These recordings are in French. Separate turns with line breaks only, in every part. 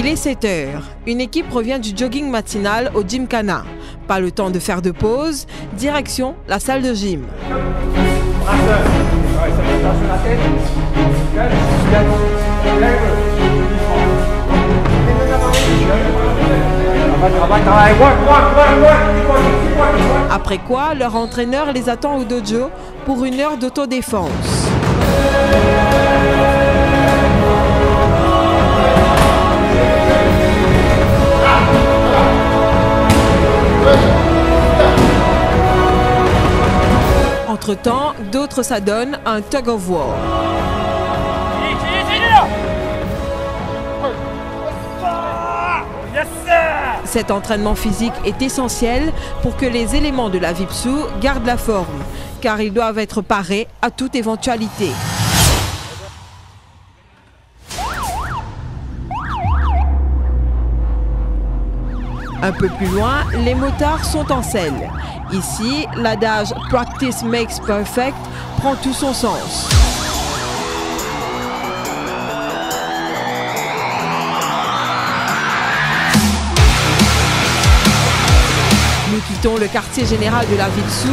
Il est 7 heures. Une équipe revient du jogging matinal au Gymkhana. Pas le temps de faire de pause. Direction la salle de gym. Après quoi, leur entraîneur les attend au dojo pour une heure d'autodéfense. Entre-temps, d'autres s'adonnent à un tug of war. Cet entraînement physique est essentiel pour que les éléments de la Vipsu gardent la forme, car ils doivent être parés à toute éventualité. Un peu plus loin, les motards sont en selle. Ici, l'adage « Practice makes perfect » prend tout son sens. Nous quittons le quartier général de la Vipsu,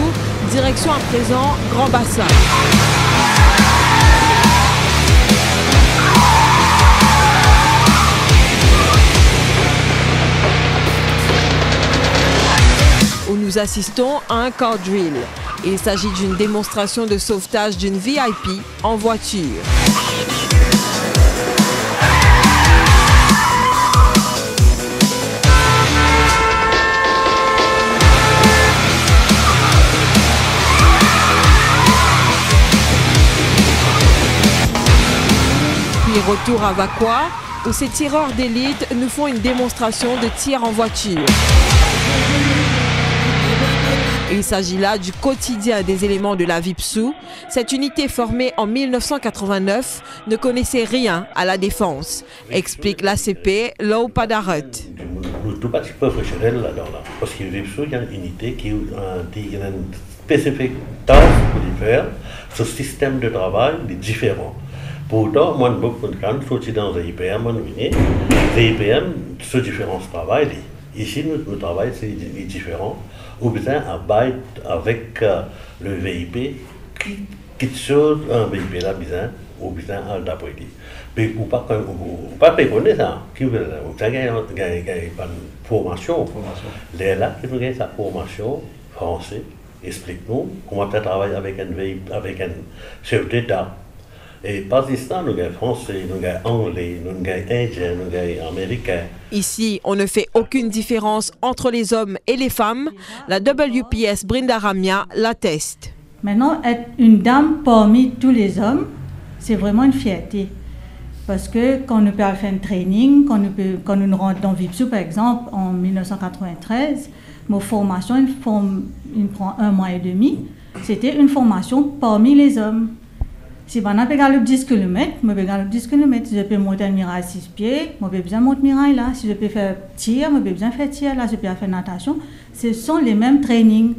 direction à présent Grand Bassin. Où nous assistons à un car drill. Il s'agit d'une démonstration de sauvetage d'une VIP en voiture. Puis retour à Vakwa, où ces tireurs d'élite nous font une démonstration de tir en voiture. Il s'agit là du quotidien des éléments de la Vipsu. Cette unité formée en 1989 ne connaissait rien à la défense, explique l'ACP Lau Padarut.
Nous sommes pas professionnels là-dedans, parce que Vipsu, il y a une unité qui a une spécifique tâche pour faire. Ce système de travail est différent. Pourtant, moi, je suis dans les IPM, les IPM, ce différent travail. Ici, notre travail, c'est différent. Ou bien avec le VIP qui chose un VIP là, bien, ou bien un d'après-midi. Mais ou pas connaître ça. Qui veut gagner une formation. Les là qui veut gagner sa formation français, explique-nous comment tu travailles avec un chef d'État. Et pas ça, nous avons français, nous avons anglais, nous avons indien, nous avons américain.
Ici, on ne fait aucune différence entre les hommes et les femmes. La WPS Brinda Ramia l'atteste.
Maintenant, être une dame parmi tous les hommes, c'est vraiment une fierté. Parce que quand nous peut faire un training, quand nous rentrons dans Vipsu, par exemple, en 1993, ma formation, il prend 1 mois et demi, c'était une formation parmi les hommes. Si je peux 10 km, je peux 10 km. Si je peux monter un mirail à 6 pieds, je peux besoin de monter un mirail là. Si je peux faire tir, je peux besoin de faire tir là. Si je peux faire natation. Ce sont les mêmes trainings.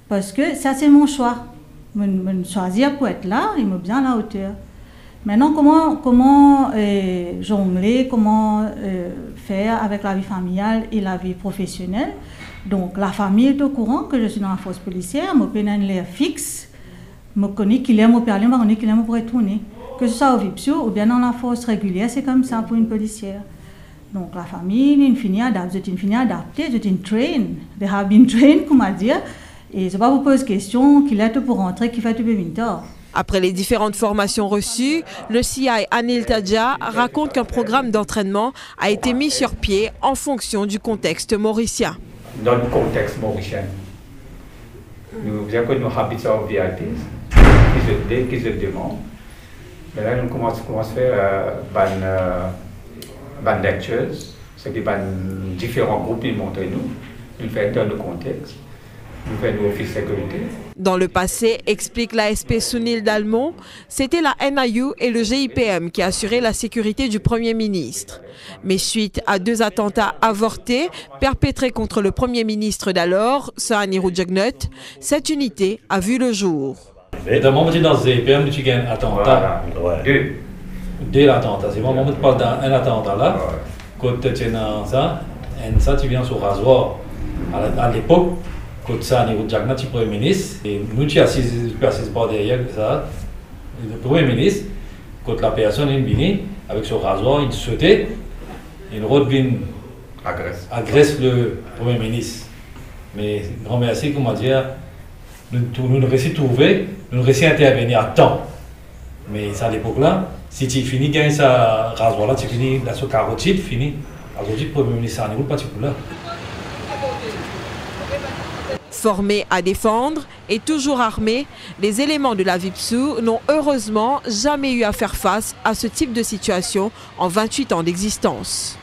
Parce que ça, c'est mon choix. Je choisir pour être là et je bien à la hauteur. Maintenant, comment jongler, comment faire avec la vie familiale et la vie professionnelle. Donc, la famille est au courant que je suis dans la force policière. Je peux l'air fixe. Je connais qu'il aime parler, je connais qu'il aime pour retourner. Que ce soit au Vipsu ou bien dans la force régulière, c'est comme ça pour une policière. Donc la famille, une fille adaptée, c'est une train. They have been trained, comment dire. Et je ne vais pas vous poser question, qu'il est pour rentrer, qu'il fait tout le temps.
Après les différentes formations reçues, le CI Anil Tadja raconte qu'un programme d'entraînement a été mis sur pied en fonction du contexte mauricien.
Dans le contexte mauricien, nous avons nos habitués aux VIPs. Qui se demandent. Mais là, nous commençons à faire des lectures, c'est que différents groupes qui montrent nous faisons dans le contexte, nous faisons l'office de sécurité.
Dans le passé, explique l'ASP Sunil Dalmont, c'était la NIU et le GIPM qui assuraient la sécurité du Premier ministre. Mais suite à 2 attentats avortés perpétrés contre le Premier ministre d'alors, Sir Anirudh Jugnauth, cette unité a vu le jour.
Dans le moment où dans le GIPM, tu as un attentat.
Voilà. 2
attentats. C'est le moment où tu parles d'un attentat là. quand tu es dans ça, et ça tu viens sur rasoir. À l'époque, quand ça niveau Jagna, tu premier ministre, et nous tu assis par derrière ça, le premier ministre, quand la personne est venue avec son rasoir, il sautait, il revient agresse le premier ministre. Mais grand merci, comment dire, nous réussissons à trouver, nous réussissons à intervenir à temps. Mais à l'époque là, si tu finis gagner sa rasoir là, tu finis la sous carotide, fini. Aujourd'hui, le premier ministre, ça n'est pas là.
Formés à défendre et toujours armés, les éléments de la VIPSU n'ont heureusement jamais eu à faire face à ce type de situation en 28 ans d'existence.